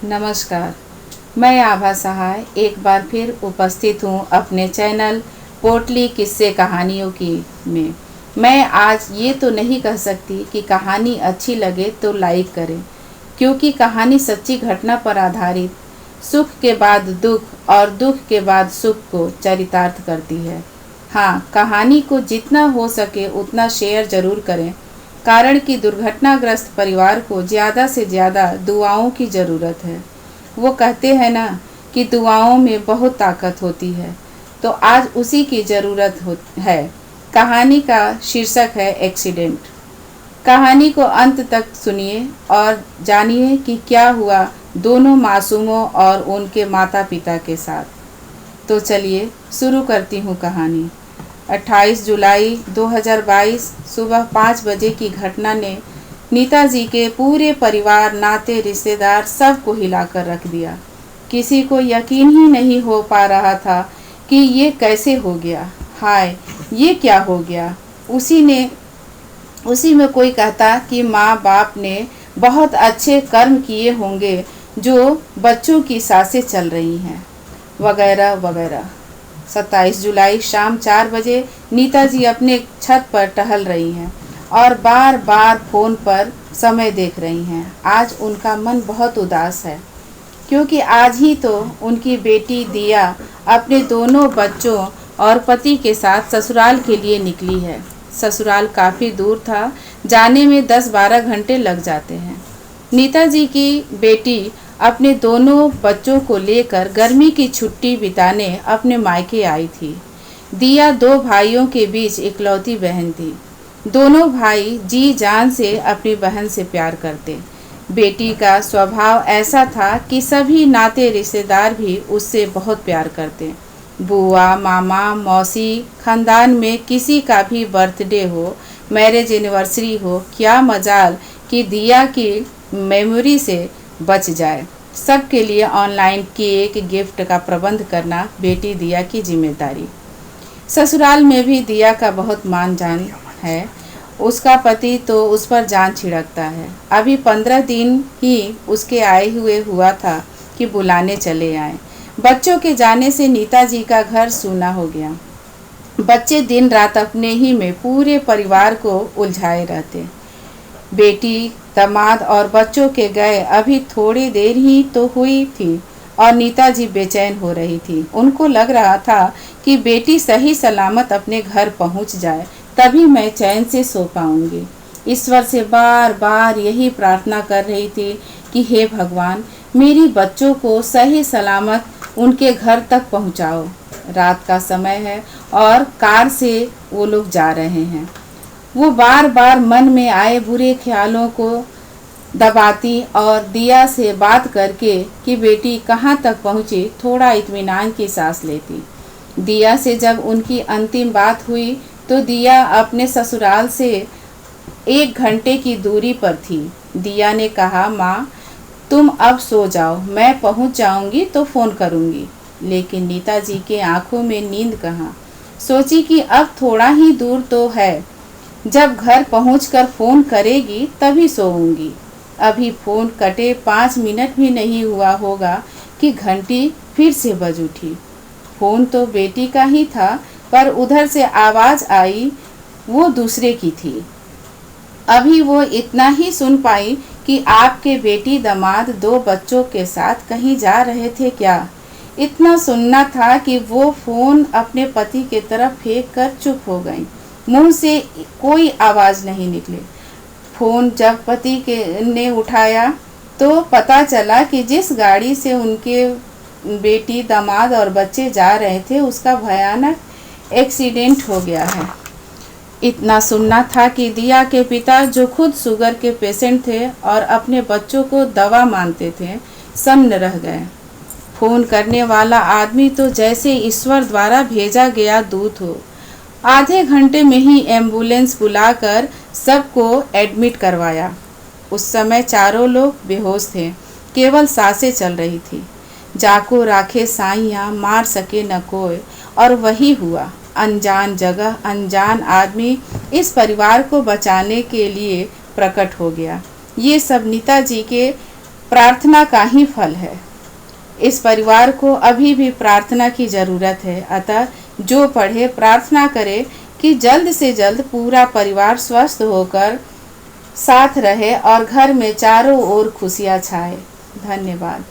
नमस्कार। मैं आभा सहाय एक बार फिर उपस्थित हूँ अपने चैनल पोटली किस्से कहानियों की में। मैं आज ये तो नहीं कह सकती कि कहानी अच्छी लगे तो लाइक करें, क्योंकि कहानी सच्ची घटना पर आधारित सुख के बाद दुख और दुख के बाद सुख को चरितार्थ करती है। हाँ, कहानी को जितना हो सके उतना शेयर ज़रूर करें, कारण कि दुर्घटनाग्रस्त परिवार को ज़्यादा से ज़्यादा दुआओं की ज़रूरत है। वो कहते हैं ना कि दुआओं में बहुत ताकत होती है, तो आज उसी की ज़रूरत है। कहानी का शीर्षक है एक्सीडेंट। कहानी को अंत तक सुनिए और जानिए कि क्या हुआ दोनों मासूमों और उनके माता पिता के साथ। तो चलिए शुरू करती हूँ कहानी। 28 जुलाई 2022 सुबह 5 बजे की घटना ने नीता जी के पूरे परिवार, नाते रिश्तेदार सबको हिलाकर रख दिया। किसी को यकीन ही नहीं हो पा रहा था कि ये कैसे हो गया। हाय, ये क्या हो गया। उसी में कोई कहता कि माँ बाप ने बहुत अच्छे कर्म किए होंगे जो बच्चों की सांसें चल रही हैं, वगैरह वगैरह। 27 जुलाई शाम 4 बजे नीता जी अपने छत पर टहल रही हैं और बार बार फ़ोन पर समय देख रही हैं। आज उनका मन बहुत उदास है, क्योंकि आज ही तो उनकी बेटी दिया अपने दोनों बच्चों और पति के साथ ससुराल के लिए निकली है। ससुराल काफ़ी दूर था, जाने में 10-12 घंटे लग जाते हैं। नीता जी की बेटी अपने दोनों बच्चों को लेकर गर्मी की छुट्टी बिताने अपने मायके आई थी। दिया 2 भाइयों के बीच इकलौती बहन थी। दोनों भाई जी जान से अपनी बहन से प्यार करते। बेटी का स्वभाव ऐसा था कि सभी नाते रिश्तेदार भी उससे बहुत प्यार करते। बुआ, मामा, मौसी, खानदान में किसी का भी बर्थडे हो, मैरिज एनिवर्सरी हो, क्या मजाल कि दिया की मेमोरी से बच जाए। सबके लिए ऑनलाइन केक गिफ्ट का प्रबंध करना बेटी दिया की जिम्मेदारी। ससुराल में भी दिया का बहुत मान जान है। उसका पति तो उस पर जान छिड़कता है। अभी 15 दिन ही उसके आए हुए हुआ था कि बुलाने चले आए। बच्चों के जाने से नीता जी का घर सूना हो गया। बच्चे दिन रात अपने ही में पूरे परिवार को उलझाए रहते। बेटी, दामाद और बच्चों के गए अभी थोड़ी देर ही तो हुई थी और नीता जी बेचैन हो रही थी। उनको लग रहा था कि बेटी सही सलामत अपने घर पहुंच जाए, तभी मैं चैन से सो पाऊंगी। ईश्वर से बार बार यही प्रार्थना कर रही थी कि हे भगवान, मेरी बच्चों को सही सलामत उनके घर तक पहुंचाओ। रात का समय है और कार से वो लोग जा रहे हैं। वो बार बार मन में आए बुरे ख्यालों को दबाती और दिया से बात करके कि बेटी कहाँ तक पहुँची थोड़ा इत्मीनान की सांस लेती। दिया से जब उनकी अंतिम बात हुई तो दिया अपने ससुराल से 1 घंटे की दूरी पर थी। दिया ने कहा, माँ तुम अब सो जाओ, मैं पहुँच जाऊँगी तो फ़ोन करूँगी। लेकिन नीता जी के आंखों में नींद कहाँ। सोची कि अब थोड़ा ही दूर तो है, जब घर पहुंचकर फ़ोन करेगी तभी सोऊंगी। अभी फ़ोन कटे 5 मिनट भी नहीं हुआ होगा कि घंटी फिर से बज उठी। फ़ोन तो बेटी का ही था, पर उधर से आवाज़ आई वो दूसरे की थी। अभी वो इतना ही सुन पाई कि आपके बेटी, दामाद 2 बच्चों के साथ कहीं जा रहे थे क्या। इतना सुनना था कि वो फ़ोन अपने पति के तरफ फेंक कर चुप हो गई। मुंह से कोई आवाज़ नहीं निकली। फ़ोन जब पति ने उठाया तो पता चला कि जिस गाड़ी से उनके बेटी, दामाद और बच्चे जा रहे थे उसका भयानक एक्सीडेंट हो गया है। इतना सुनना था कि दिया के पिता, जो खुद शुगर के पेशेंट थे और अपने बच्चों को दवा मानते थे, सन्न रह गए। फ़ोन करने वाला आदमी तो जैसे ईश्वर द्वारा भेजा गया दूत हो। आधे घंटे में ही एम्बुलेंस बुलाकर सबको एडमिट करवाया। उस समय चारों लोग बेहोश थे, केवल सांसें चल रही थी। जाको राखे साइयाँ, मार सके न कोई। और वही हुआ। अनजान जगह अनजान आदमी इस परिवार को बचाने के लिए प्रकट हो गया। ये सब नीता जी के प्रार्थना का ही फल है। इस परिवार को अभी भी प्रार्थना की ज़रूरत है, अतः जो पढ़े प्रार्थना करे कि जल्द से जल्द पूरा परिवार स्वस्थ होकर साथ रहे और घर में चारों ओर खुशियाँ छाए। धन्यवाद।